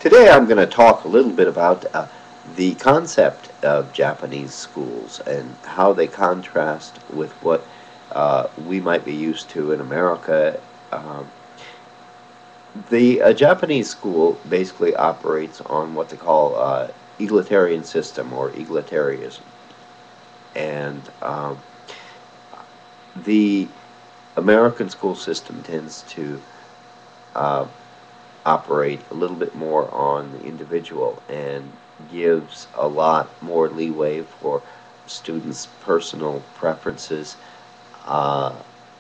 Today I'm going to talk a little bit about the concept of Japanese schools and how they contrast with what we might be used to in America. Um, the Japanese school basically operates on what they call egalitarian system or egalitarianism. And the American school system tends to uh, operate a little bit more on the individual and gives a lot more leeway for students' personal preferences uh,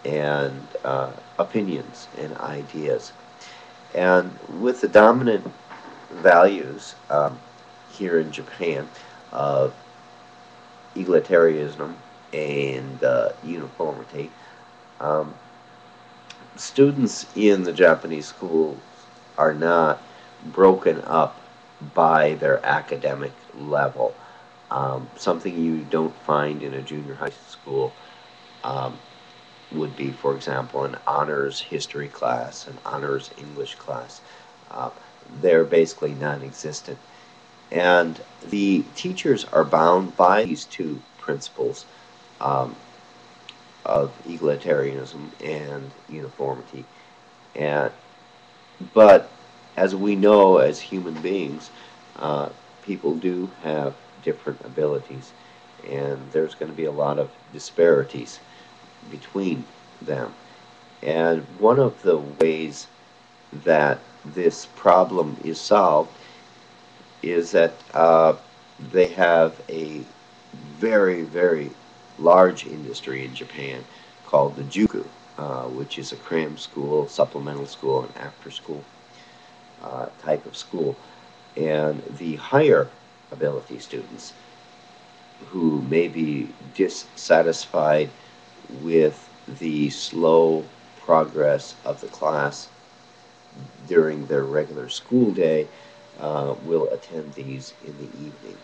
and opinions and ideas. And with the dominant values here in Japan of egalitarianism and uniformity, um, students in the Japanese schools are not broken up by their academic level. Something you don't find in a junior high school um, would be, for example, an honors history class, an honors English class. Uh, they're basically non-existent. And the teachers are bound by these two principles um, of egalitarianism and uniformity. And but as we know, as human beings, uh, people do have different abilities, and there's going to be a lot of disparities between them. And one of the ways that this problem is solved is that they have a very, very large industry in Japan called the juku, which is a cram school, supplemental school, and after school type of school. And the higher ability students who may be dissatisfied with the slow progress of the class during their regular school day will attend these in the evening.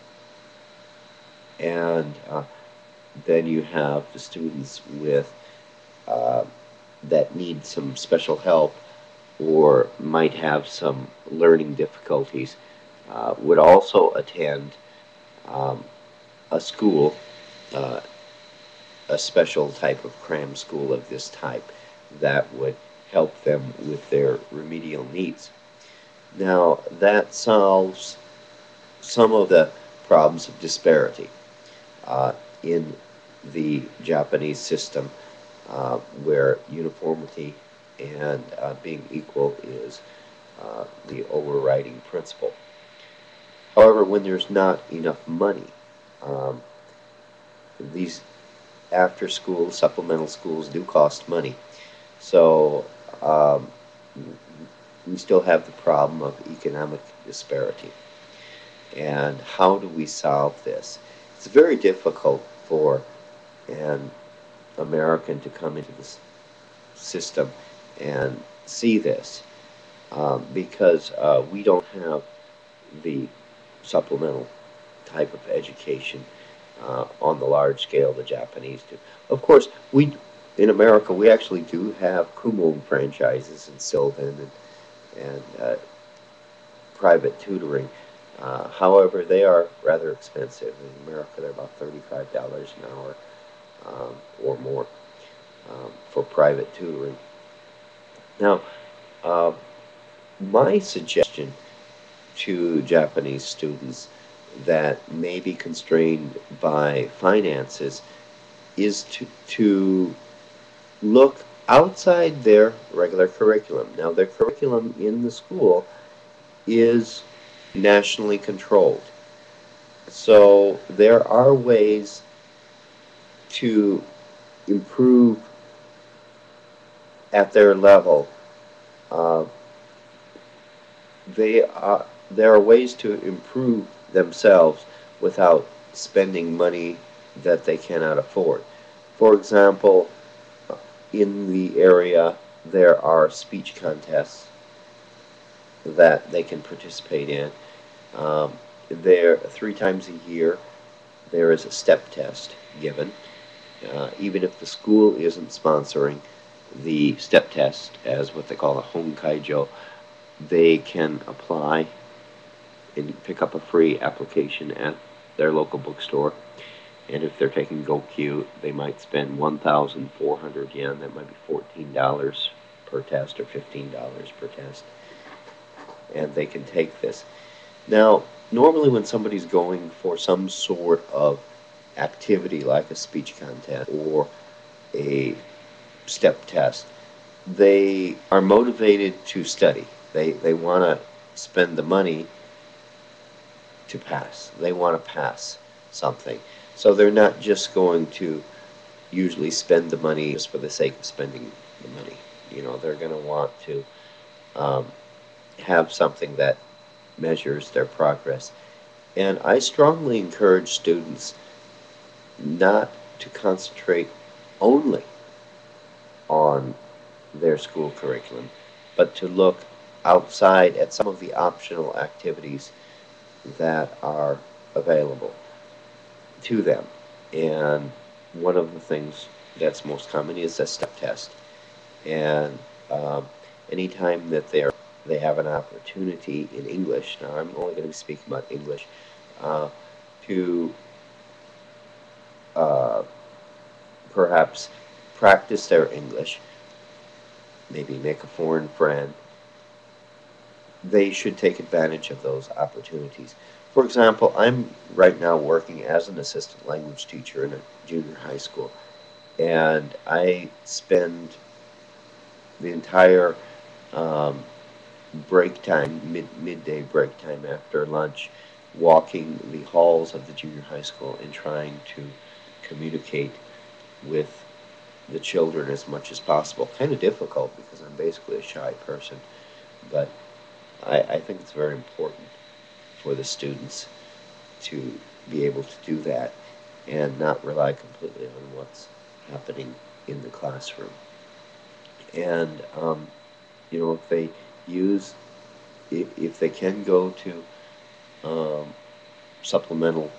And then you have the students with uh, that need some special help or might have some learning difficulties would also attend um, a school, uh, a special type of cram school of this type that would help them with their remedial needs. Now, that solves some of the problems of disparity uh, in the Japanese system, where uniformity and being equal is the overriding principle. However, when there's not enough money, um, these after school supplemental schools do cost money. So um, we still have the problem of economic disparity. And how do we solve this? It's very difficult for an American to come into this system and see this because we don't have the supplemental type of education on the large scale the Japanese do. Of course, we in America we actually do have Kumon franchises in Sylvan and private tutoring. However, they are rather expensive. In America, they're about $35 an hour or more for private tutoring. Now, uh, my suggestion to Japanese students that may be constrained by finances is to look outside their regular curriculum. Now, their curriculum in the school is nationally controlled. So there are ways to improve at their level. Uh, there are ways to improve themselves without spending money that they cannot afford. For example, in the area there are speech contests that they can participate in. There 3 times a year there is a step test given. Even if the school isn't sponsoring the step test as what they call a honkaijo, they can apply and pick up a free application at their local bookstore. And if they're taking GoQ, they might spend 1,400 yen. That might be $14 per test or $15 per test. And they can take this. Now, normally when somebody's going for some sort of activity like a speech contest or a step test, they are motivated to study. They want to spend the money to pass. They want to pass something. So they're not just going to usually spend the money just for the sake of spending the money. You know, they're going to want to um, have something that measures their progress. And I strongly encourage students not to concentrate only on their school curriculum, but to look outside at some of the optional activities that are available to them. And one of the things that's most common is a step test. And um, anytime that they have an opportunity in English, now I'm only going to be speaking about English, uh, to uh, perhaps practice their English, maybe make a foreign friend, they should take advantage of those opportunities. For example, I'm right now working as an assistant language teacher in a junior high school, and I spend the entire um, break time, midday break time after lunch, walking the halls of the junior high school and trying to communicate with the children as much as possible. Kind of difficult because I'm basically a shy person, but I think it's very important for the students to be able to do that and not rely completely on what's happening in the classroom. And if they use, if they can go to um, supplemental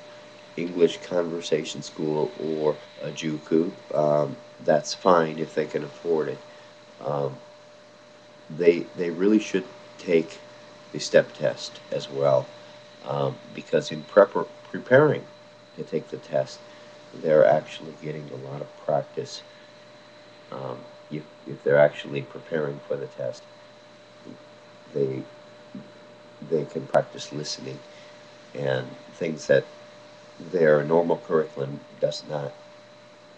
English conversation school or a juku, that's fine if they can afford it. Um, they really should take the step test as well, because in preparing to take the test, they're actually getting a lot of practice. Um, if they're actually preparing for the test, they they can practice listening and things that their normal curriculum does not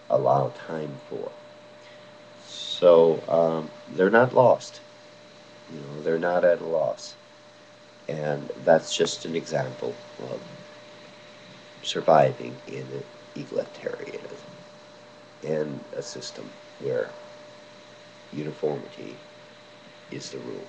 allow time for. So they're not lost. They're not at a loss. And that's just an example of surviving in egalitarianism and a system where uniformity is the rule.